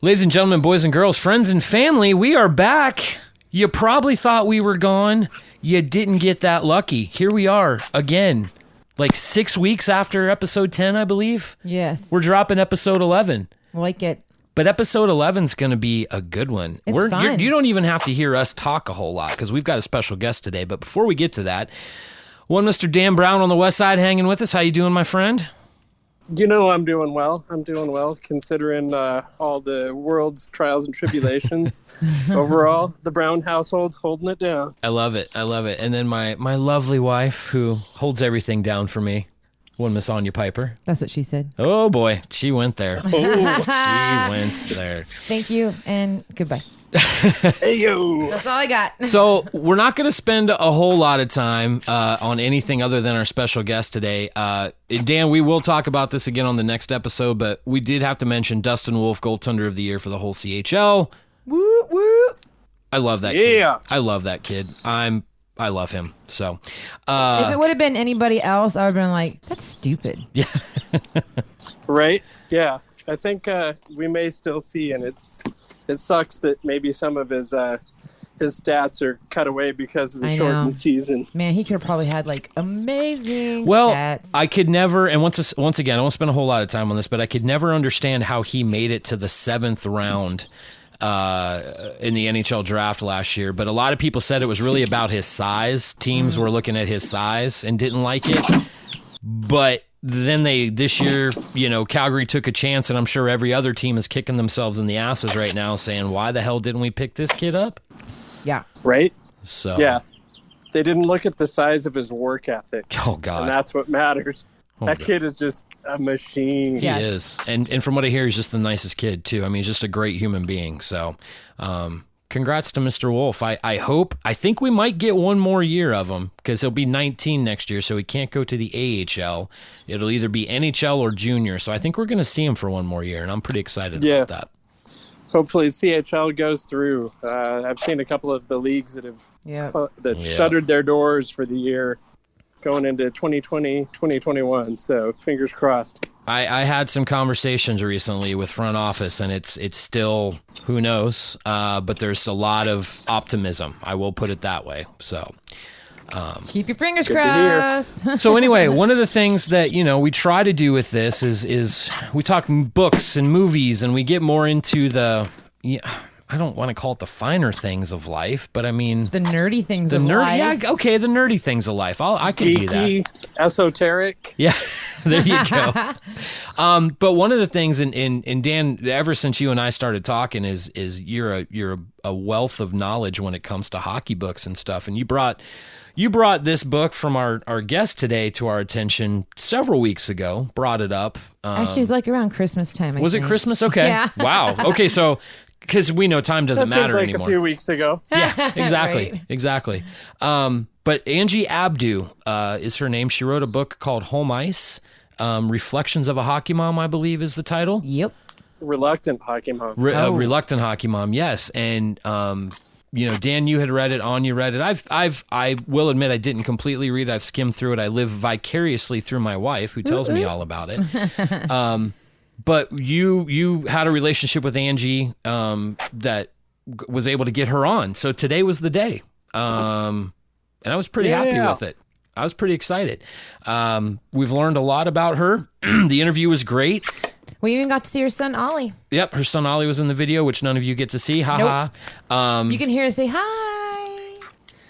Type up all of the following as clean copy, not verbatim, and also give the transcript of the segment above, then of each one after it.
Ladies and gentlemen, boys and girls, friends and family, we are back. You probably thought we were gone. You didn't get that lucky. Here we are again, like 6 weeks after episode 10, I believe. Yes. We're dropping episode 11. Like it. But episode 11 is going to be a good one. It's fun. You don't even have to hear us talk a whole lot because we've got a special guest today. But before we get to that, one Mr. Dan Brown on the west side hanging with us. How you doing, my friend? You know, I'm doing well. Considering all the world's trials and tribulations. Overall, the Brown household's holding it down. I love it. And then my lovely wife who holds everything down for me, one Miss Anya Piper. That's what she said. Oh, boy. She went there. She went there. Thank you, and goodbye. Hey, yo. That's all I got. So we're not going to spend a whole lot of time on anything other than our special guest today. Dan, we will talk about this again on the next episode, but we did have to mention Dustin Wolf, goaltender of the year for the whole CHL. Woo, woo. I love that kid. I love that kid. I love him. So if it would have been anybody else, I would have been like, that's stupid. Yeah. Right? Yeah. I think we may still see, and it sucks that maybe some of his stats are cut away because of the shortened season. Man, he could have probably had like amazing stats. I could never, and once again, I won't spend a whole lot of time on this, but I could never understand how he made it to the 7th round in the NHL draft last year. But a lot of people said it was really about his size. Teams were looking at his size and didn't like it. But then this year, Calgary took a chance, and I'm sure every other team is kicking themselves in the asses right now saying, why the hell didn't we pick this kid up? Yeah. Right? So yeah. They didn't look at the size of his work ethic. Oh, God. And that's what matters. That kid is just a machine. He is. And from what I hear, he's just the nicest kid, too. I mean, he's just a great human being. So, congrats to Mr. Wolf. I think we might get one more year of him because he'll be 19 next year, so he can't go to the AHL. It'll either be NHL or junior. So I think we're going to see him for one more year, and I'm pretty excited about that. Hopefully CHL goes through. I've seen a couple of the leagues that have shuttered their doors for the year going into 2020, 2021. So fingers crossed. I had some conversations recently with front office, and it's still, who knows, but there's a lot of optimism. I will put it that way. So keep your fingers crossed. So anyway, one of the things that, we try to do with this is we talk books and movies, and we get more into the, I don't want to call it the finer things of life, but I mean the nerdy things of life. Yeah, okay, the nerdy things of life. I can do that. Esoteric. Yeah, there you go. But one of the things, and Dan, ever since you and I started talking, is you're a wealth of knowledge when it comes to hockey books and stuff. And you brought this book from our guest today to our attention several weeks ago. Brought it up. Actually, it was like around Christmas time. Was it Christmas? Okay. Yeah. Wow. Okay, so. Because we know time doesn't matter like anymore. A few weeks ago. Yeah, exactly. Right. Exactly. But Angie Abdou is her name. She wrote a book called Home Ice, Reflections of a Hockey Mom, I believe is the title. Yep. Reluctant Hockey Mom. Reluctant Hockey Mom, yes. And, Dan, you had read it, Anya read it. I will admit I didn't completely read it. I've skimmed through it. I live vicariously through my wife, who tells me all about it. But you had a relationship with Angie that was able to get her on. So today was the day. And I was pretty happy with it. I was pretty excited. We've learned a lot about her. The interview was great. We even got to see her son, Ollie. Yep, her son, Ollie, was in the video, which none of you get to see. Ha ha. You can hear her say hi.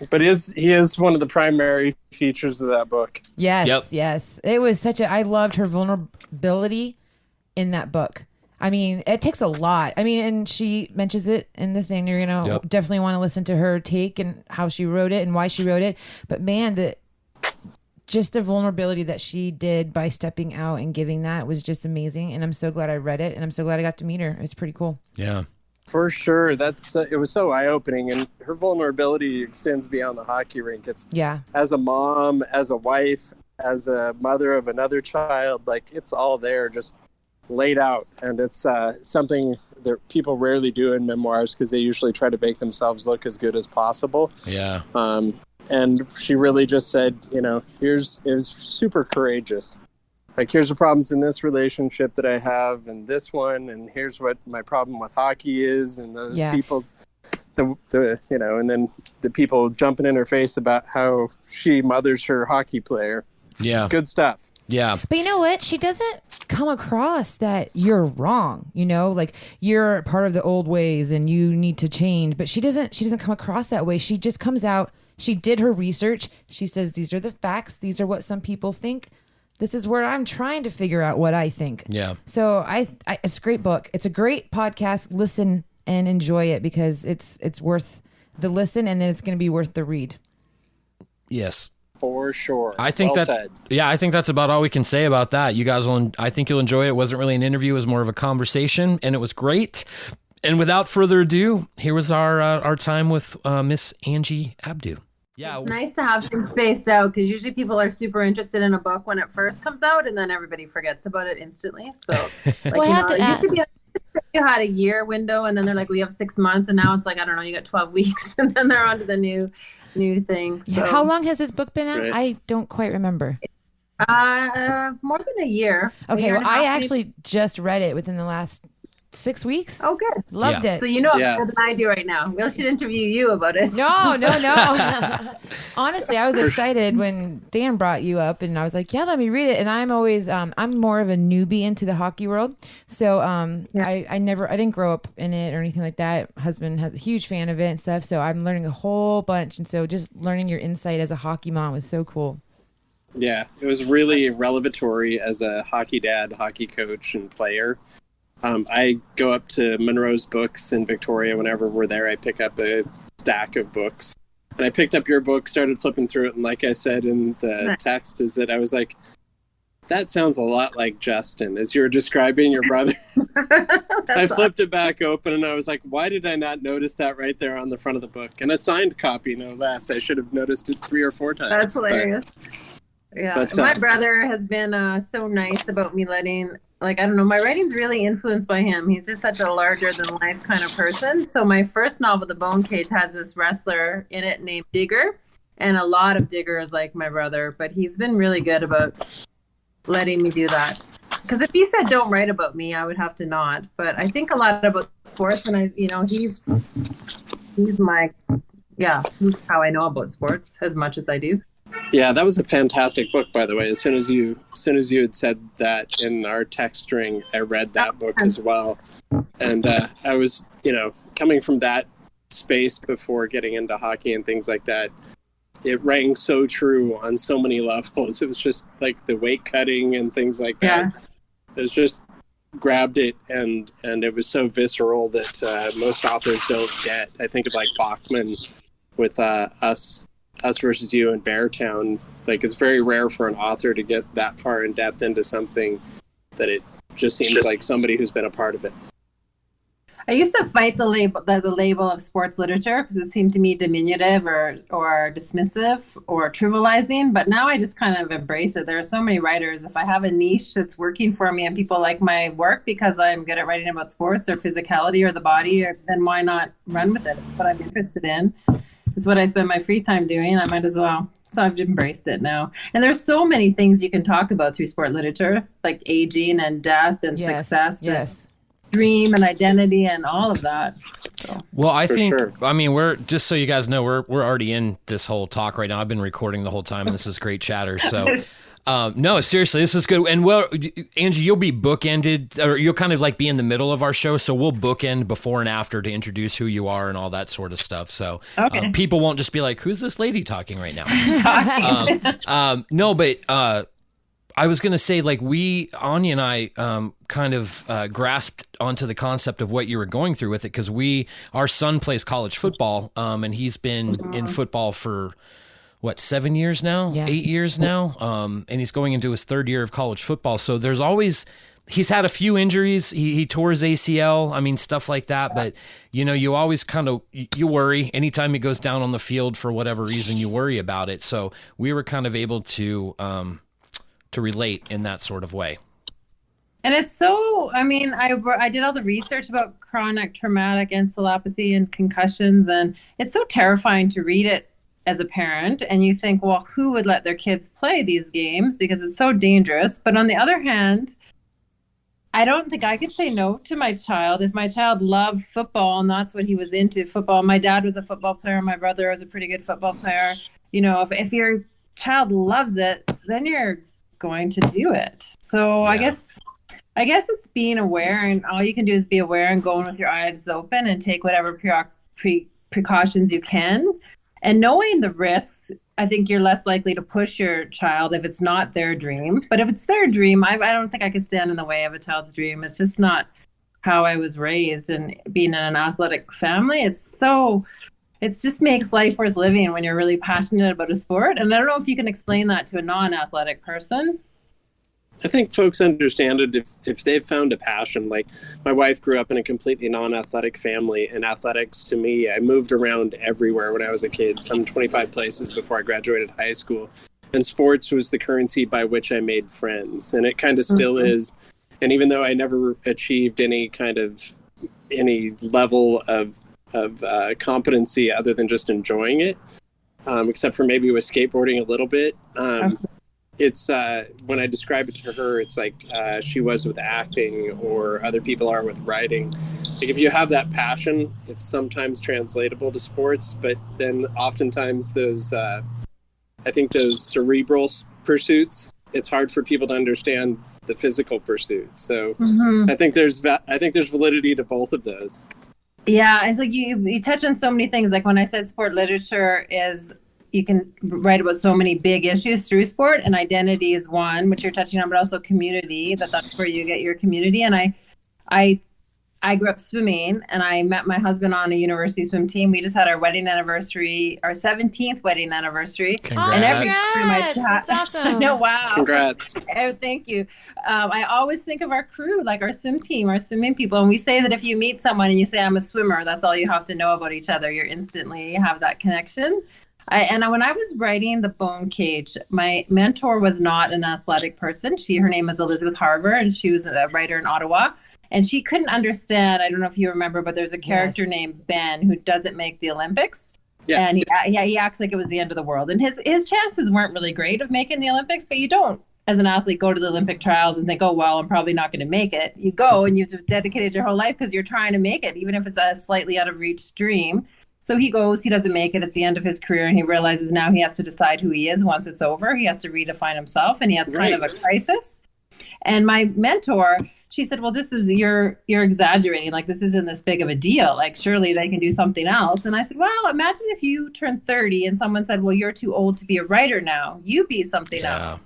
But he is one of the primary features of that book. Yes, yes. It was I loved her vulnerability in that book. I mean, it takes a lot. I mean, and she mentions it in the thing. You're going to definitely want to listen to her take and how she wrote it and why she wrote it. But man, just the vulnerability that she did by stepping out and giving that was just amazing. And I'm so glad I read it, and I'm so glad I got to meet her. It was pretty cool. Yeah. For sure. It was so eye-opening, and her vulnerability extends beyond the hockey rink. It's as a mom, as a wife, as a mother of another child, like it's all there, just laid out. And it's something that people rarely do in memoirs because they usually try to make themselves look as good as possible. Yeah. And she really just said, it was super courageous. Like, here's the problems in this relationship that I have and this one, and here's what my problem with hockey is, and those people's, the and then the people jumping in her face about how she mothers her hockey player. Yeah. Good stuff. Yeah. But you know what? She doesn't come across that you're wrong, like you're part of the old ways and you need to change. But she doesn't come across that way. She just comes out. She did her research. She says, these are the facts. These are what some people think. This is where I'm trying to figure out what I think. Yeah. So I it's a great book. It's a great podcast. Listen and enjoy it because it's worth the listen, and then it's going to be worth the read. Yes. For sure. I think I think that's about all we can say about that. You guys I think you'll enjoy it. It wasn't really an interview. It was more of a conversation, and it was great. And without further ado, here was our time with Miss Angie Abdou. Yeah, it's nice to have things spaced out because usually people are super interested in a book when it first comes out, and then everybody forgets about it instantly. So, you had a year window, and then they're like, "We have 6 months," and now it's like, I don't know, you got 12 weeks, and then they're on to the new thing. So. How long has this book been out? Right. I don't quite remember. More than a year. Okay, well, I actually just read it within the last 6 weeks. Oh, good. Loved it. So you know more than I do right now. We should interview you about it. No. Honestly, I was excited when Dan brought you up, and I was like, yeah, let me read it. And I'm always, I'm more of a newbie into the hockey world. So I didn't grow up in it or anything like that. Husband has a huge fan of it and stuff. So I'm learning a whole bunch. And so just learning your insight as a hockey mom was so cool. Yeah, it was really revelatory as a hockey dad, hockey coach, and player. I go up to Monroe's Books in Victoria. Whenever we're there, I pick up a stack of books. And I picked up your book, started flipping through it. And like I said in the text, is that I was like, that sounds a lot like Justin, as you were describing your brother. I flipped it back open, and I was like, why did I not notice that right there on the front of the book? And a signed copy, no less. I should have noticed it 3 or 4 times. That's hilarious. My brother has been so nice about me letting... I don't know, my writing's really influenced by him. He's just such a larger-than-life kind of person. So my first novel, The Bone Cage, has this wrestler in it named Digger, and a lot of diggers like my brother. But he's been really good about letting me do that. Because if he said don't write about me, I would have to not. But I think a lot about sports, and he's my, he's how I know about sports as much as I do. Yeah, that was a fantastic book, by the way. As soon as you had said that in our text string, I read that book as well. And I was, coming from that space before getting into hockey and things like that, it rang so true on so many levels. It was just like the weight cutting and things like that. It was just grabbed it, and it was so visceral that most authors don't get. I think of like Bachman with Us Versus You in Beartown. Like, it's very rare for an author to get that far in depth into something that it just seems like somebody who's been a part of it. I used to fight the label of sports literature because it seemed to me diminutive or dismissive or trivializing. But now I just kind of embrace it. There are so many writers. If I have a niche that's working for me and people like my work because I'm good at writing about sports or physicality or the body, then why not run with it? It's what I'm interested in. It's what I spend my free time doing. I might as well. So I've embraced it now. And there's so many things you can talk about through sport literature, like aging and death and success. And dream and identity and all of that. So. Well, I think, I mean, we're just so you guys know, we're already in this whole talk right now. I've been recording the whole time, and this is great chatter. So, no, seriously, this is good. And well, Angie, you'll be bookended, or you'll kind of like be in the middle of our show. So we'll bookend before and after to introduce who you are and all that sort of stuff. So people won't just be like, who's this lady talking right now? No, but, I was going to say, like, Anya and I kind of grasped onto the concept of what you were going through with it because our son plays college football, and he's been in football for, 7 years now? Yeah. 8 years now? And he's going into his 3rd year of college football. So he's had a few injuries. He tore his ACL, I mean, stuff like that. But, you always kind of, you worry. Anytime he goes down on the field for whatever reason, you worry about it. So we were kind of able to relate in that sort of way. And it's so, I mean, I did all the research about chronic traumatic encephalopathy and concussions, and it's so terrifying to read it as a parent, and you think, well, who would let their kids play these games because it's so dangerous? But on the other hand, I don't think I could say no to my child. If my child loved football and that's what he was into, football. My dad was a football player. My brother was a pretty good football player. You know, if your child loves it, then you're going to do it. So I guess it's being aware, and all you can do is be aware and go in with your eyes open and take whatever precautions you can. And knowing the risks, I think you're less likely to push your child if it's not their dream. But if it's their dream, I don't think I could stand in the way of a child's dream. It's just not how I was raised. And being in an athletic family, it just makes life worth living when you're really passionate about a sport. And I don't know if you can explain that to a non-athletic person. I think folks understand it if they've found a passion. Like, my wife grew up in a completely non-athletic family, and athletics to me, I moved around everywhere when I was a kid, some 25 places before I graduated high school. And sports was the currency by which I made friends, and it kind of still is. And even though I never achieved any level of competency other than just enjoying it, except for maybe with skateboarding a little bit, it's when I describe it to her, it's like she was with acting, or other people are with writing. Like, if you have that passion, it's sometimes translatable to sports, but then oftentimes those cerebral pursuits, it's hard for people to understand the physical pursuit. So I think there's validity to both of those. Yeah, it's like you touch on so many things. Like when I said sport literature is, you can write about so many big issues through sport, and identity is one, which you're touching on, but also community, that's where you get your community. And I grew up swimming, and I met my husband on a university swim team. We just had our wedding anniversary, our 17th wedding anniversary. Congrats. And every time That's awesome. No, wow. Congrats. Thank you. I always think of our crew, like our swim team, our swimming people. And we say that if you meet someone and you say, I'm a swimmer, that's all you have to know about each other. You're instantly have that connection. When I was writing The Bone Cage, my mentor was not an athletic person. Her name is Elizabeth Harbour, and she was a writer in Ottawa. And she couldn't understand, I don't know if you remember, but there's a character named Ben who doesn't make the Olympics. Yeah. And he acts like it was the end of the world. And his chances weren't really great of making the Olympics, but you don't, as an athlete, go to the Olympic trials and think, oh, well, I'm probably not going to make it. You go and you've dedicated your whole life because you're trying to make it, even if it's a slightly out of reach dream. So he goes, he doesn't make it. It's the end of his career, and he realizes now he has to decide who he is once it's over. He has to redefine himself, and he has kind of a crisis. And my mentor, she said, well, this is, you're exaggerating. Like, this isn't this big of a deal. Like, surely they can do something else. And I said, well, imagine if you turned 30 and someone said, well, you're too old to be a writer now. You be something else.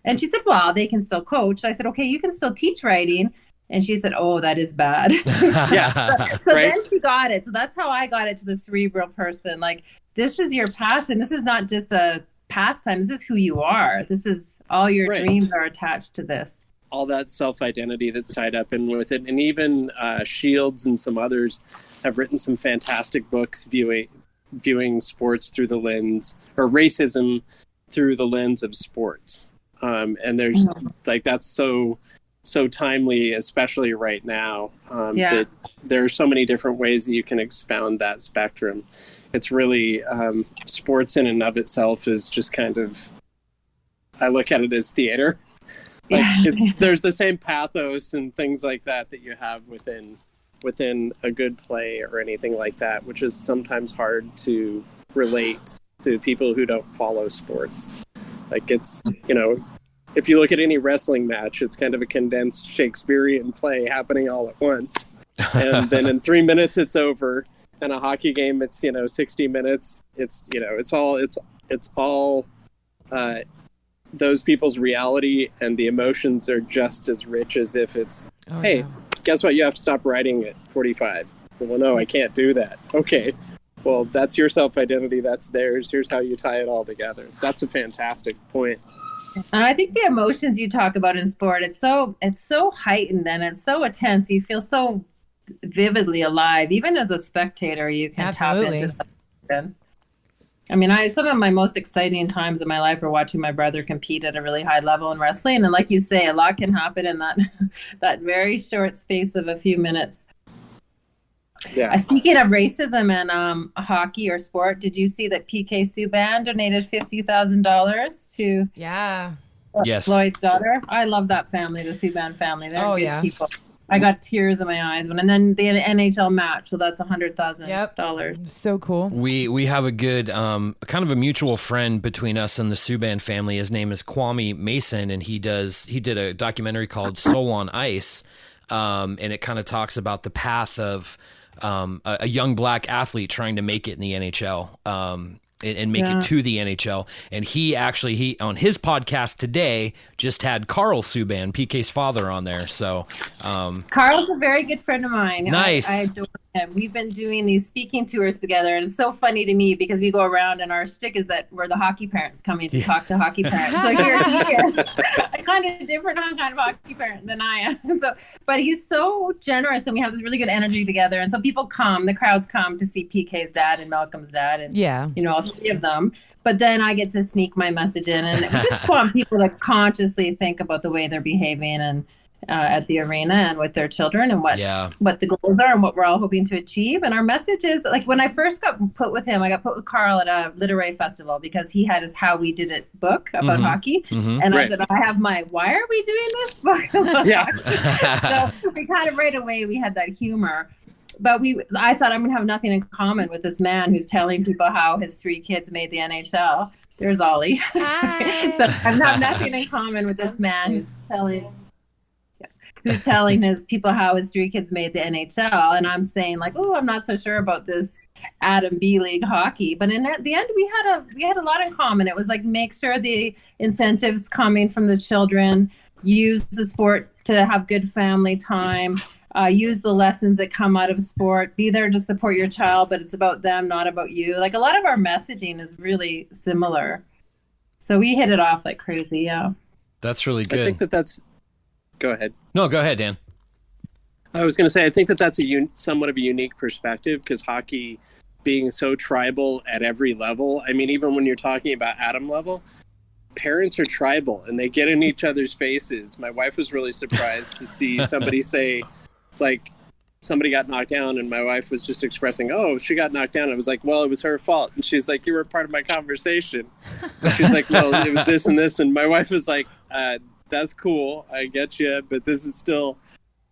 And she said, well, they can still coach. I said, okay, you can still teach writing. And she said, oh, that is bad. So then she got it. So that's how I got it to the cerebral person. Like, this is your passion. This is not just a pastime. This is who you are. This is all your dreams are attached to this. All that self-identity that's tied up in with it. And even Shields and some others have written some fantastic books viewing sports through the lens, or racism through the lens of sports. And there's like, that's so timely, especially right now, that there are so many different ways that you can expound that spectrum. It's really, sports in and of itself is just kind of, I look at it as theater. Like, there's the same pathos and things like that you have within a good play or anything like that, which is sometimes hard to relate to people who don't follow sports. Like, it's, if you look at any wrestling match, it's kind of a condensed Shakespearean play happening all at once. And then in 3 minutes, it's over. And a hockey game, it's, 60 minutes. It's, it's all those people's reality, and the emotions are just as rich as if it's, guess what? You have to stop writing at 45. Well, no, I can't do that. Okay. Well, that's your self-identity. That's theirs. Here's how you tie it all together. That's a fantastic point. And I think the emotions you talk about in sport, it's so heightened and it's so intense. You feel so vividly alive. Even as a spectator, you can tap into that. I mean, some of my most exciting times in my life are watching my brother compete at a really high level in wrestling. And like you say, a lot can happen in that very short space of a few minutes. Yeah. Speaking of racism and hockey or sport, did you see that PK Subban donated $50,000 to Yes. Floyd's daughter? I love that family, the Subban family. They're good people. I got tears in my eyes and then the NHL match, so that's $100,000. So cool. We have a good kind of a mutual friend between us and the Subban family. His name is Kwame Mason, and he did a documentary called Soul on Ice, and it kind of talks about the path of a young black athlete trying to make it in the NHL. And make it to the NHL. And he on his podcast today just had Carl Subban, PK's father, on there. So Carl's a very good friend of mine. Nice. I adore him. We've been doing these speaking tours together, and it's so funny to me because we go around and our shtick is that we're the hockey parents coming to talk to hockey parents. So here he is, a kind of different kind of hockey parent than I am. But he's so generous, and we have this really good energy together. And so the crowds come to see PK's dad and Malcolm's dad, and all three of them. But then I get to sneak my message in, and we just want people to consciously think about the way they're behaving and at the arena and with their children, and what the goals are and what we're all hoping to achieve. And our message is, like, when I first got put with him, I got put with Carl at a literary festival because he had his How We Did It book about hockey. And I said, I have why are we doing this book about hockey? So we kind of right away, we had that humor. But I thought, I'm going to have nothing in common with this man who's telling people how his 3 kids made the NHL. There's Ollie. So I have nothing in common with this man who's telling his people how his 3 kids made the NHL. And I'm saying, like, oh, I'm not so sure about this Adam B League hockey. But at the end, we had a lot in common. It was like, make sure the incentives coming from the children, use the sport to have good family time, use the lessons that come out of sport, be there to support your child, but it's about them, not about you. Like, a lot of our messaging is really similar. So we hit it off like crazy. Yeah. That's really good. I think that's, go ahead. No, go ahead, Dan. I was going to say, I think that's somewhat of a unique perspective, because hockey being so tribal at every level. I mean, even when you're talking about Adam level, parents are tribal and they get in each other's faces. My wife was really surprised to see somebody say, like, somebody got knocked down, and my wife was just expressing, oh, she got knocked down. I was like, well, it was her fault. And she's like, you were part of my conversation. And she was like, well, it was this and this. And my wife was like, that's cool, I get you, but this is still,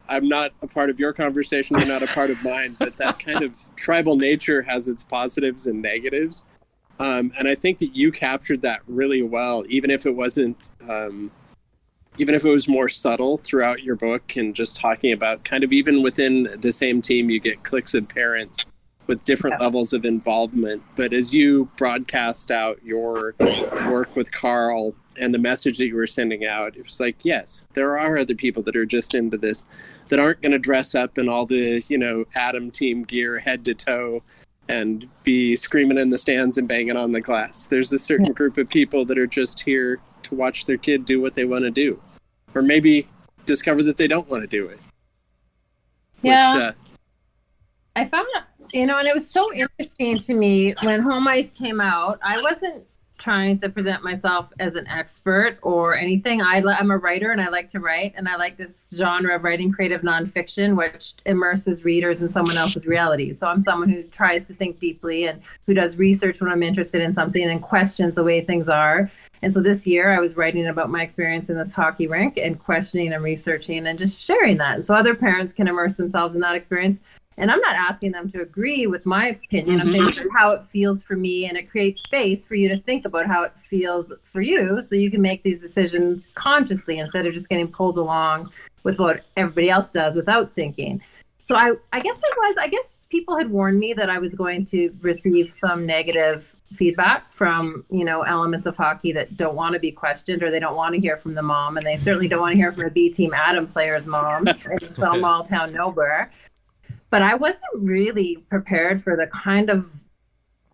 I'm not a part of your conversation, you're not a part of mine. But that kind of tribal nature has its positives and negatives. And I think that you captured that really well, even if it wasn't, even if it was more subtle throughout your book, and just talking about kind of, even within the same team, you get cliques of parents with different levels of involvement. But as you broadcast out your work with Carl and the message that you were sending out, it was like, yes, there are other people that are just into this, that aren't going to dress up in all the, Adam team gear head to toe and be screaming in the stands and banging on the glass. There's a certain group of people that are just here to watch their kid do what they want to do, or maybe discover that they don't want to do it. Yeah. I found, and it was so interesting to me when Home Ice came out. I wasn't trying to present myself as an expert or anything. I'm a writer, and I like to write, and I like this genre of writing creative nonfiction, which immerses readers in someone else's reality. So I'm someone who tries to think deeply and who does research when I'm interested in something and questions the way things are. And so this year I was writing about my experience in this hockey rink and questioning and researching and just sharing that. And so other parents can immerse themselves in that experience. And I'm not asking them to agree with my opinion. I'm saying this is how it feels for me, and it creates space for you to think about how it feels for you, so you can make these decisions consciously instead of just getting pulled along with what everybody else does without thinking. So I guess people had warned me that I was going to receive some negative feedback from, elements of hockey that don't want to be questioned, or they don't want to hear from the mom, and they certainly don't want to hear from a B Team Adam player's mom in some small town nowhere. But I wasn't really prepared for the kind of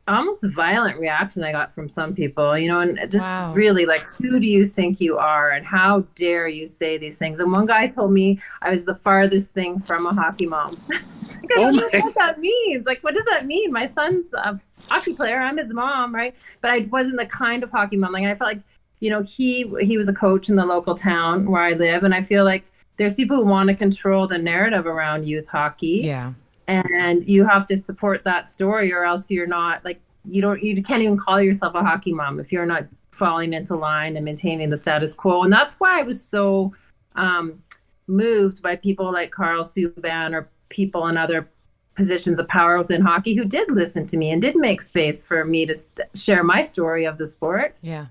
almost violent reaction I got from some people, and just really like, who do you think you are, and how dare you say these things? And one guy told me I was the farthest thing from a hockey mom. I don't know what that means. Like, what does that mean? My son's a hockey player. I'm his mom, right? But I wasn't the kind of hockey mom. Like, I felt like, he was a coach in the local town where I live, and I feel like there's people who want to control the narrative around youth hockey. Yeah. and you have to support that story, or else you're not like, you can't even call yourself a hockey mom if you're not falling into line and maintaining the status quo. And that's why I was so moved by people like Carl Subban or people in other positions of power within hockey who did listen to me and did make space for me to share my story of the sport. Yeah.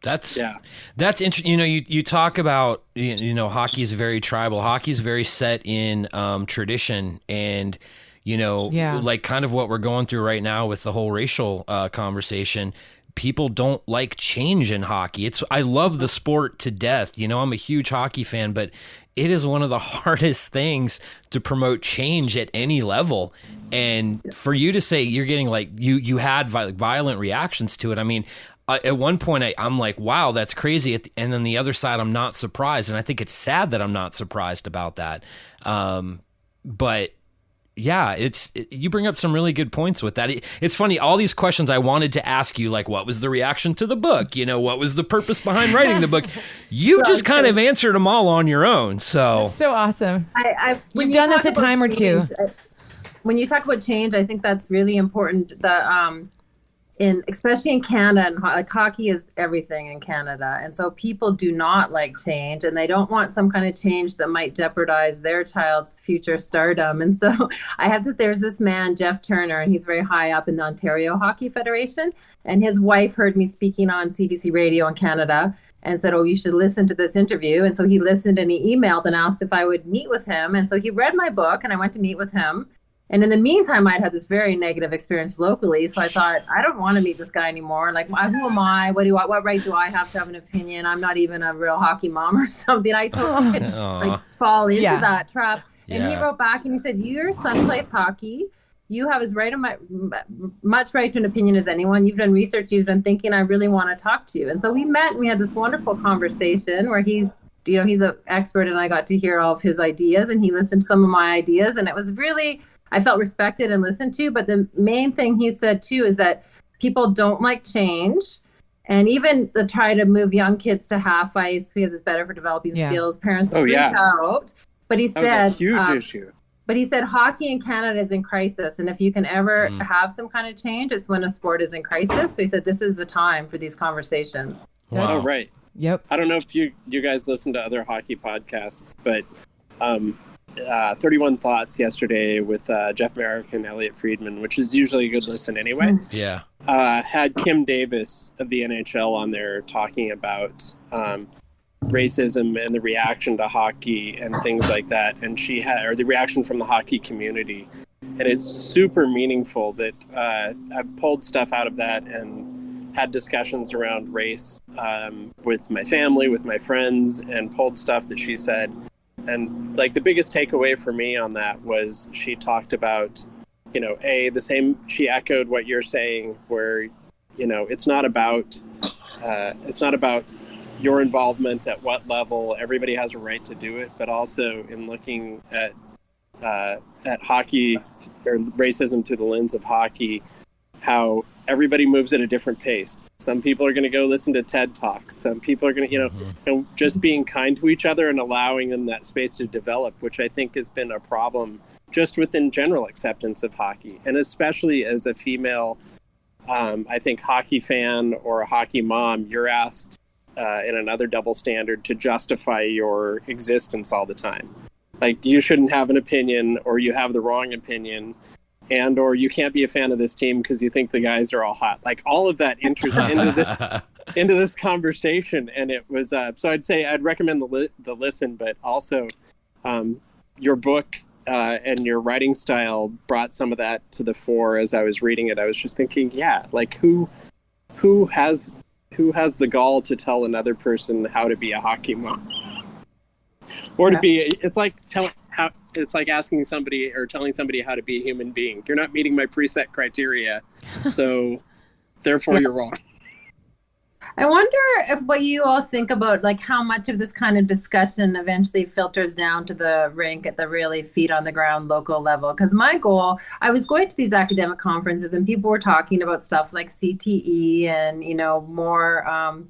That's interesting. You know, you talk about, you know, hockey is very tribal. Hockey is very set in tradition, and, you know, like kind of what we're going through right now with the whole racial conversation. People don't like change in hockey. I love the sport to death. You know, I'm a huge hockey fan, but it is one of the hardest things to promote change at any level. And for you to say you're getting like, you had violent reactions to it. I mean, at one point I'm like, wow, that's crazy. And then the other side, I'm not surprised. And I think it's sad that I'm not surprised about that. But yeah, you bring up some really good points with that. It's funny, all these questions I wanted to ask you, like, what was the reaction to the book? You know, what was the purpose behind writing the book? You just kind of answered them all on your own. So that's so awesome. You've done this a time or two. When you talk about change, I think that's really important. That especially in Canada, and like hockey is everything in Canada, and so people do not like change, and they don't want some kind of change that might jeopardize their child's future stardom. And so there's this man, Jeff Turner, and he's very high up in the Ontario Hockey Federation, and his wife heard me speaking on CBC Radio in Canada and said, oh, you should listen to this interview. And so he listened, and he emailed and asked if I would meet with him. And so he read my book, and I went to meet with him. And in the meantime, I'd had this very negative experience locally. So I thought, I don't want to meet this guy anymore. Like, who am I? What right do I have to have an opinion? I'm not even a real hockey mom or something. I totally fall into that trap. And he wrote back and he said, your son plays hockey. You have as much right to an opinion as anyone. You've done research, you've done thinking. I really want to talk to you. And so we met and we had this wonderful conversation where he's an expert, and I got to hear all of his ideas, and he listened to some of my ideas. And it was really, I felt respected and listened to. But the main thing he said too is that people don't like change, and even the try to move young kids to half ice because it's better for developing skills. Parents freak out. But he said that was a huge issue. But he said hockey in Canada is in crisis, and if you can ever have some kind of change, it's when a sport is in crisis. So he said this is the time for these conversations. Wow. Oh, right. Yep. I don't know if you guys listen to other hockey podcasts, but 31 Thoughts yesterday with Jeff Merrick and Elliot Friedman, which is usually a good listen anyway. Yeah. Had Kim Davis of the NHL on there talking about racism and the reaction to hockey and things like that. And the reaction from the hockey community. And it's super meaningful that I've pulled stuff out of that and had discussions around race with my family, with my friends, and pulled stuff that she said. And like the biggest takeaway for me on that was she talked about, she echoed what you're saying, where, it's not about your involvement at what level. Everybody has a right to do it, but also in looking at hockey or racism through the lens of hockey, how everybody moves at a different pace. Some people are going to go listen to TED Talks. Some people are going to, just being kind to each other and allowing them that space to develop, which I think has been a problem just within general acceptance of hockey. And especially as a female, I think hockey fan or a hockey mom, you're asked in another double standard to justify your existence all the time. Like, you shouldn't have an opinion, or you have the wrong opinion, and or you can't be a fan of this team because you think the guys are all hot. Like, all of that enters into this conversation. And it was so I'd say I'd recommend the listen, but also your book and your writing style brought some of that to the fore. As I was reading it, I was just thinking, like who has the gall to tell another person how to be a hockey mom, or to be? It's like asking somebody or telling somebody how to be a human being. You're not meeting my preset criteria, so therefore you're wrong. I wonder if what you all think about, like, how much of this kind of discussion eventually filters down to the rink at the really feet on the ground local level. Because my goal, I was going to these academic conferences and people were talking about stuff like CTE and, more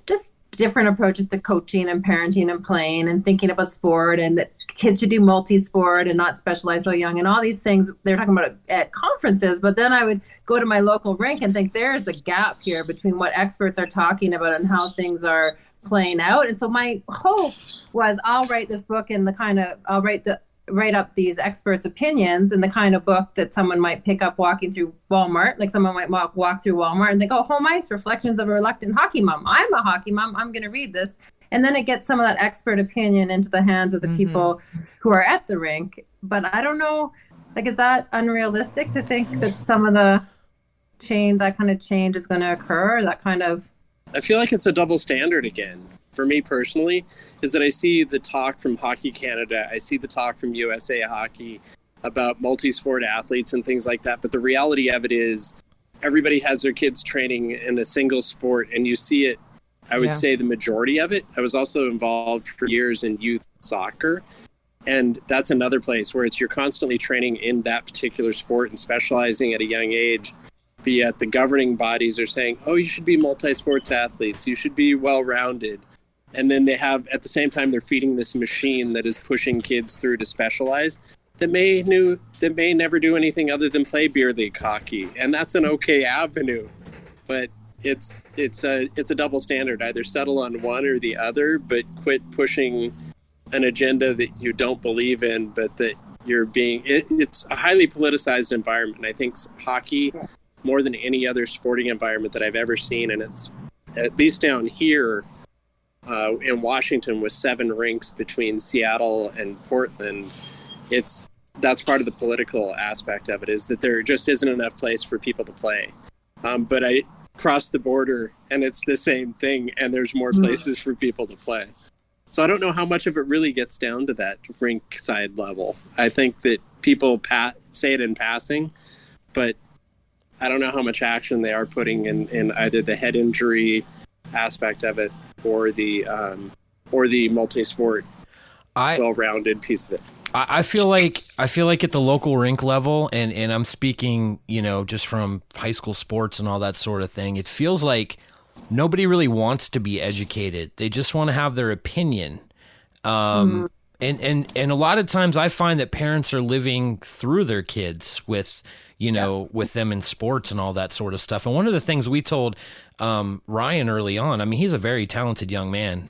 just different approaches to coaching and parenting and playing and thinking about sport, and that kids should do multi-sport and not specialize so young and all these things they're talking about at conferences. But then I would go to my local rink and think there's a gap here between what experts are talking about and how things are playing out. And so my hope was I'll write this book in the kind of, write up these experts' opinions in the kind of book that someone might pick up walking through Walmart. Like someone might walk through Walmart and think, oh, Home Ice, Reflections of a Reluctant Hockey Mom. I'm a hockey mom. I'm going to read this. And then it gets some of that expert opinion into the hands of the people who are at the rink. But I don't know, like, is that unrealistic to think that some of the that kind of change is going to occur? That kind of... I feel like it's a double standard again. For me personally, is that I see the talk from Hockey Canada, I see the talk from USA Hockey about multi-sport athletes and things like that. But the reality of it is everybody has their kids training in a single sport, and you see it, I would say the majority of it. I was also involved for years in youth soccer. And that's another place where you're constantly training in that particular sport and specializing at a young age. But yet the governing bodies are saying, oh, you should be multi-sports athletes. You should be well-rounded. And then they have, at the same time, they're feeding this machine that is pushing kids through to specialize that may never do anything other than play beer league hockey. And that's an okay avenue. But it's a double standard. Either settle on one or the other, but quit pushing an agenda that you don't believe in, but that you're being... It's a highly politicized environment. I think hockey, more than any other sporting environment that I've ever seen, and it's at least down here... in Washington with 7 rinks between Seattle and Portland, that's part of the political aspect of it, is that there just isn't enough place for people to play. But I crossed the border and it's the same thing, and there's more places for people to play. So I don't know how much of it really gets down to that rink side level. I think that people say it in passing, but I don't know how much action they are putting in either the head injury aspect of it or the multi-sport well-rounded piece of it. I feel like at the local rink level, and I'm speaking, just from high school sports and all that sort of thing, it feels like nobody really wants to be educated. They just want to have their opinion. And a lot of times I find that parents are living through their kids with them in sports and all that sort of stuff. And one of the things we told Ryan early on, I mean, he's a very talented young man,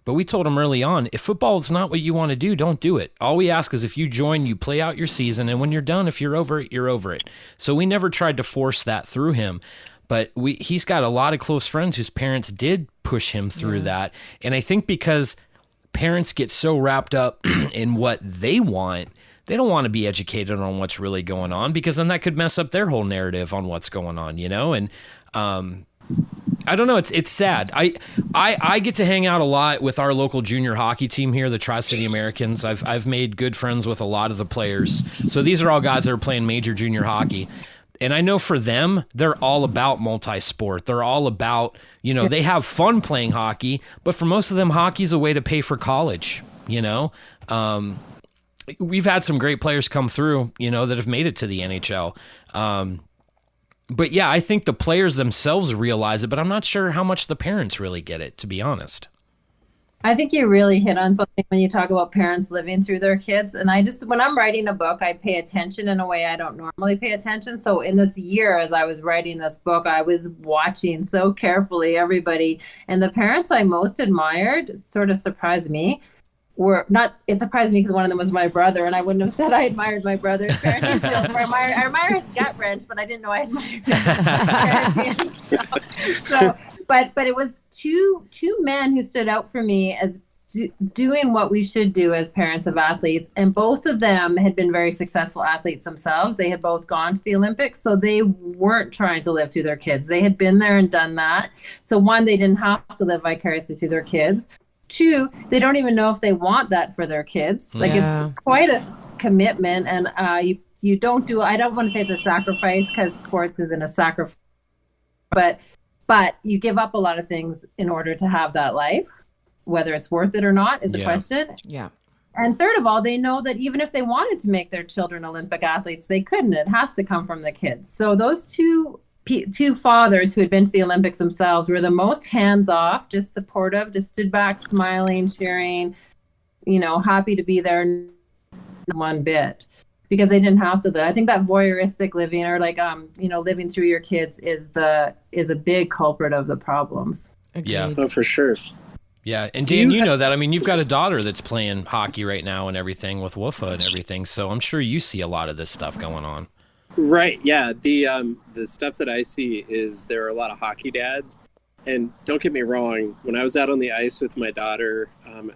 but we told him early on, if football is not what you want to do, don't do it. All we ask is if you join, you play out your season, and when you're done, if you're over it, you're over it. So we never tried to force that through him. But he's got a lot of close friends whose parents did push him through that. And I think because parents get so wrapped up in what they want, they don't want to be educated on what's really going on, because then that could mess up their whole narrative on what's going on, And I don't know. It's sad. I get to hang out a lot with our local junior hockey team here, the Tri-City Americans. I've made good friends with a lot of the players. So these are all guys that are playing major junior hockey. And I know for them, they're all about multi-sport. They're all about, they have fun playing hockey, but for most of them, hockey's a way to pay for college, We've had some great players come through, that have made it to the NHL. But yeah, I think the players themselves realize it, but I'm not sure how much the parents really get it, to be honest. I think you really hit on something when you talk about parents living through their kids. And when I'm writing a book, I pay attention in a way I don't normally pay attention. So in this year, as I was writing this book, I was watching so carefully everybody. And the parents I most admired sort of surprised me. It surprised me because one of them was my brother, and I wouldn't have said I admired my brother's parents. I admire his gut wrench, but I didn't know I admired his parents. But it was two men who stood out for me as doing what we should do as parents of athletes, and both of them had been very successful athletes themselves. They had both gone to the Olympics, so they weren't trying to live through their kids. They had been there and done that. So one, they didn't have to live vicariously through their kids. 2, they don't even know if they want that for their kids. It's quite a commitment, and you don't do. I don't want to say it's a sacrifice, because sports isn't a sacrifice, but you give up a lot of things in order to have that life. Whether it's worth it or not is the question. Yeah. And third of all, they know that even if they wanted to make their children Olympic athletes, they couldn't. It has to come from the kids. So those two fathers who had been to the Olympics themselves were the most hands-off, just supportive, just stood back, smiling, cheering. happy to be there one bit because they didn't have to. I think that voyeuristic living or living through your kids is a big culprit of the problems. Agreed. Yeah. Oh, for sure. Yeah, and Dan, you know that. I mean, you've got a daughter that's playing hockey right now and everything with WUFA and everything, so I'm sure you see a lot of this stuff going on. Right, yeah. The stuff that I see is there are a lot of hockey dads, and don't get me wrong, when I was out on the ice with my daughter,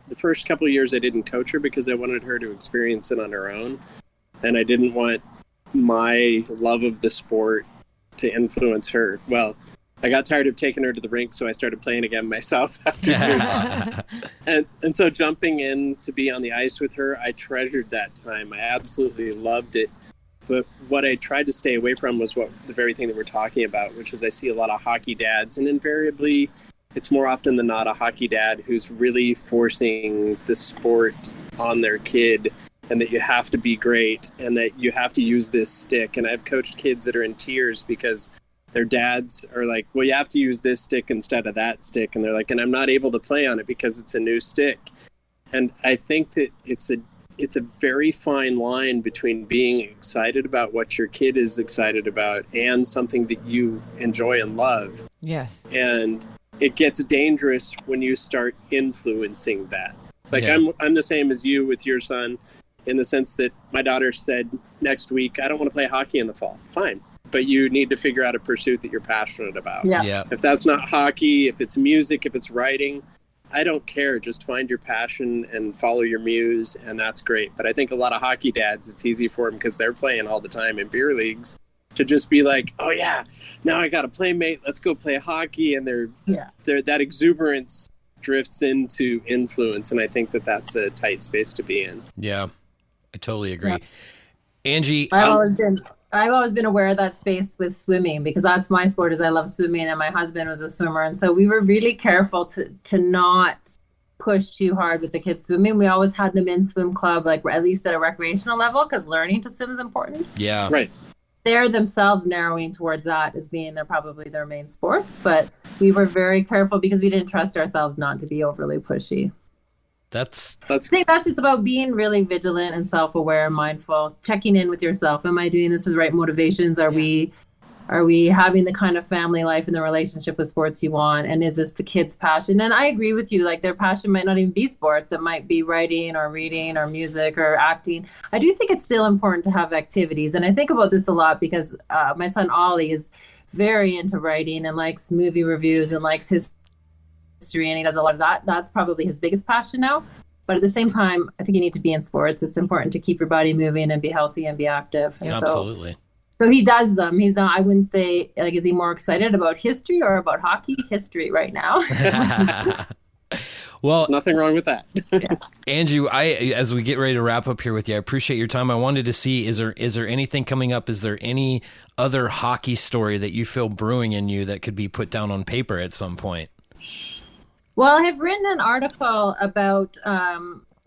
the first couple of years I didn't coach her because I wanted her to experience it on her own, and I didn't want my love of the sport to influence her. Well, I got tired of taking her to the rink, so I started playing again myself after years. And so jumping in to be on the ice with her, I treasured that time. I absolutely loved it. But what I tried to stay away from was the very thing that we're talking about, which is I see a lot of hockey dads, and invariably it's more often than not a hockey dad who's really forcing the sport on their kid, and that you have to be great and that you have to use this stick. And I've coached kids that are in tears because their dads are like, well, you have to use this stick instead of that stick. And they're like, and I'm not able to play on it because it's a new stick. And I think that it's a very fine line between being excited about what your kid is excited about and something that you enjoy and love. Yes. And it gets dangerous when you start influencing that. Like, yeah. I'm the same as you with your son in the sense that my daughter said next week, I don't want to play hockey in the fall. Fine. But you need to figure out a pursuit that you're passionate about. Yeah. If that's not hockey, if it's music, if it's writing, I don't care. Just find your passion and follow your muse, and that's great. But I think a lot of hockey dads, it's easy for them because they're playing all the time in beer leagues to just be like, oh yeah, now I got a playmate, let's go play hockey. And they're that exuberance drifts into influence, and I think that that's a tight space to be in. Yeah, I totally agree. Yeah. Angie, I've always been aware of that space with swimming because that's my sport. Is I love swimming, and my husband was a swimmer, and so we were really careful to not push too hard with the kids swimming. We always had them in swim club, like at least at a recreational level, because learning to swim is important. Yeah, right. They're themselves narrowing towards that as being probably their main sports, but we were very careful because we didn't trust ourselves not to be overly pushy. I think it's about being really vigilant and self-aware and mindful, checking in with yourself. Am I doing this with the right motivations? Are we having the kind of family life and the relationship with sports you want? And is this the kids' passion? And I agree with you, like their passion might not even be sports. It might be writing or reading or music or acting. I do think it's still important to have activities. And I think about this a lot because my son Ollie is very into writing and likes movie reviews and likes his history, and he does a lot of that. That's probably his biggest passion now. But at the same time, I think you need to be in sports. It's important to keep your body moving and be healthy and be active. And absolutely. So he does them. He's not, I wouldn't say, like, is he more excited about history or about hockey? History right now. Well, there's nothing wrong with that. Yeah. Angie, as we get ready to wrap up here with you, I appreciate your time. I wanted to see, is there anything coming up? Is there any other hockey story that you feel brewing in you that could be put down on paper at some point? Well, I have written an article about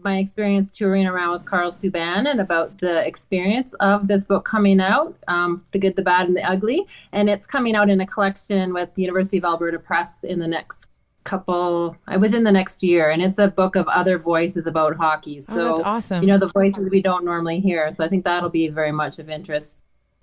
my experience touring around with Carl Subban and about the experience of this book coming out, The Good, the Bad, and the Ugly. And it's coming out in a collection with the University of Alberta Press in the next within the next year. And it's a book of other voices about hockey. So, that's awesome. The voices we don't normally hear. So I think that'll be very much of interest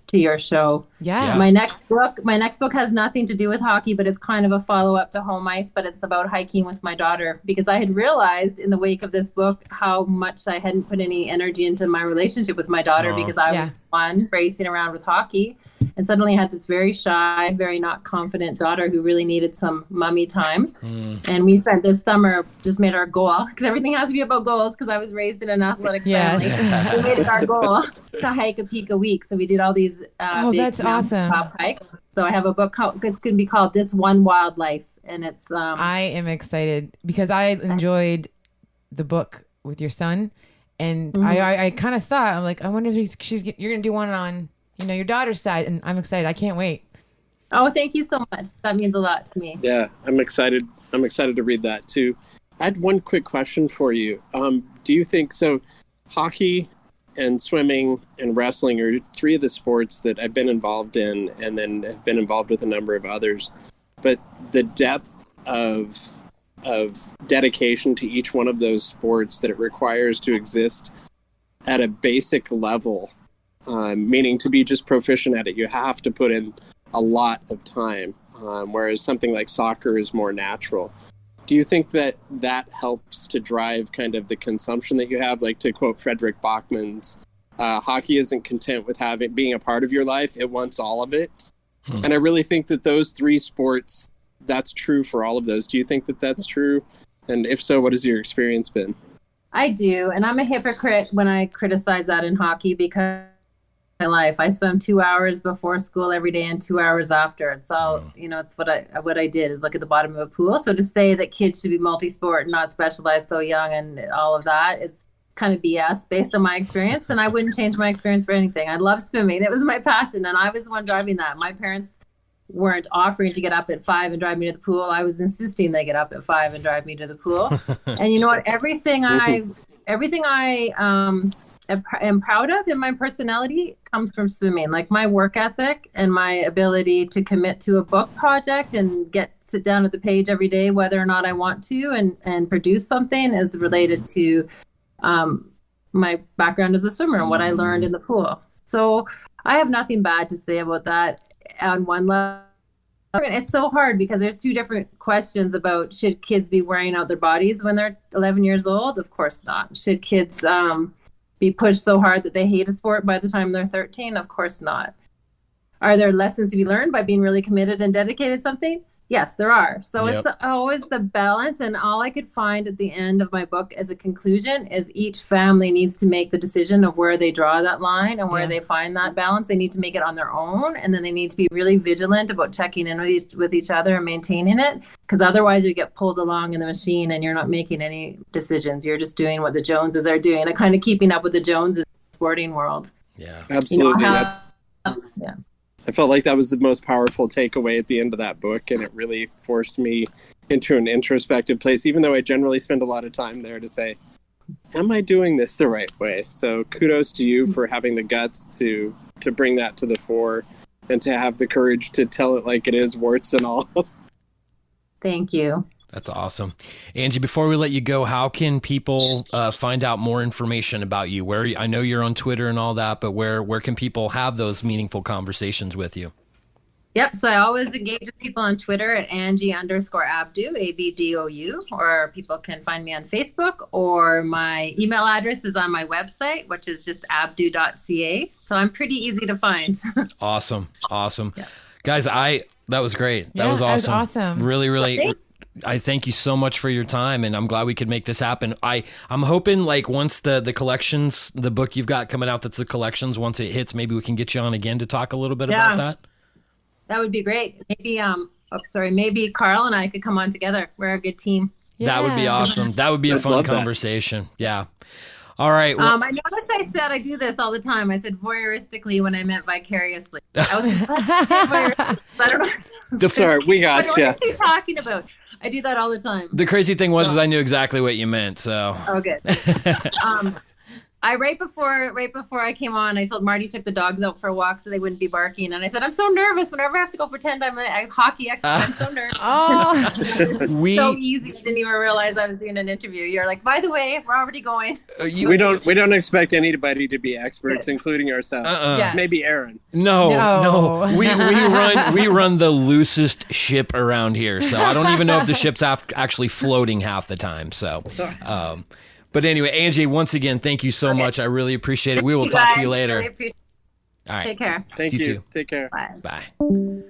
to your show. Yeah. My next book has nothing to do with hockey, but it's kind of a follow-up to Home Ice, but it's about hiking with my daughter because I had realized in the wake of this book how much I hadn't put any energy into my relationship with my daughter because I was the one racing around with hockey. And suddenly I had this very shy, very not confident daughter who really needed some mommy time. And we spent this summer, just made our goal, because everything has to be about goals, because I was raised in an athletic family. We made it our goal to hike a peak a week. So we did all these big that's awesome. hikes. So I have a book it's going to be called This One Wild Life. And it's... I am excited because I enjoyed the book with your son. And I kind of thought, I'm like, I wonder if you're going to do one on... your daughter's side, and I'm excited. I can't wait. Oh, thank you so much. That means a lot to me. Yeah, I'm excited. I'm excited to read that too. I had one quick question for you. Do you think so? Hockey and swimming and wrestling are three of the sports that I've been involved in, and then have been involved with a number of others. But the depth of of dedication to each one of those sports that it requires to exist at a basic level, meaning to be just proficient at it, you have to put in a lot of time, whereas something like soccer is more natural. Do you think that helps to drive kind of the consumption that you have? Like, to quote Frederick Bachman's, hockey isn't content with being a part of your life, it wants all of it. And I really think that those three sports, that's true for all of those. Do you think that that's true? And if so, what has your experience been? I do. And I'm a hypocrite when I criticize that in hockey, because my life, I swim 2 hours before school every day and 2 hours after. It's all, it's what I did is look at the bottom of a pool. So to say that kids should be multi-sport and not specialized so young and all of that is kind of BS based on my experience. And I wouldn't change my experience for anything. I love swimming. It was my passion. And I was the one driving that. My parents weren't offering to get up at 5 and drive me to the pool. I was insisting they get up at 5 and drive me to the pool. And you know what? Everything I am proud of in my personality comes from swimming. Like, my work ethic and my ability to commit to a book project and sit down at the page every day, whether or not I want to, and produce something, is related to my background as a swimmer and what I learned in the pool. So I have nothing bad to say about that on one level. It's so hard because there's two different questions about, should kids be wearing out their bodies when they're 11 years old? Of course not. Should kids be pushed so hard that they hate a sport by the time they're 13? Of course not. Are there lessons to be learned by being really committed and dedicated to something? Yes, there are. So It's always the balance. And all I could find at the end of my book as a conclusion is each family needs to make the decision of where they draw that line and where they find that balance. They need to make it on their own. And then they need to be really vigilant about checking in with each other and maintaining it. Because otherwise you get pulled along in the machine and you're not making any decisions. You're just doing what the Joneses are doing and kind of keeping up with the Joneses in the sporting world. Yeah, absolutely. I felt like that was the most powerful takeaway at the end of that book, and it really forced me into an introspective place, even though I generally spend a lot of time there to say, am I doing this the right way? So kudos to you for having the guts to bring that to the fore and to have the courage to tell it like it is, warts and all. Thank you. That's awesome. Angie, before we let you go, how can people find out more information about you? I know you're on Twitter and all that, but where can people have those meaningful conversations with you? Yep. So I always engage with people on Twitter at Angie_Abdou, ABDOU, or people can find me on Facebook, or my email address is on my website, which is just abdou.ca. So I'm pretty easy to find. Awesome. Yeah. Guys, that was great. That was awesome. That was awesome. Really. I thank you so much for your time, and I'm glad we could make this happen. I'm hoping, like, once the collections, the book you've got coming out, that's the collections, once it hits, maybe we can get you on again to talk a little bit about that. That would be great. Maybe maybe Carl and I could come on together. We're a good team. Yeah. That would be awesome. That would be a fun conversation. That. Yeah. All right. Well, I noticed I said I do this all the time. I said voyeuristically when I meant vicariously. I was voyeuristic. I don't know. Sorry, we got you. What are you talking about? I do that all the time. The crazy thing was is I knew exactly what you meant. So. Oh, good. Right before I came on, I told Marty took the dogs out for a walk so they wouldn't be barking, and I said I'm so nervous whenever I have to go pretend I'm a hockey expert. I'm so nervous. So easy. I didn't even realize I was doing an interview. You're like, by the way, we're already going. We don't expect anybody to be experts, including ourselves. Yes. Maybe Aaron. No. We run the loosest ship around here, so I don't even know if the ship's actually floating half the time. So. But anyway, Angie, once again, thank you so much. I really appreciate it. We will talk to you later. Really all right. Take care. Thank you. Too. Take care. Bye. Bye.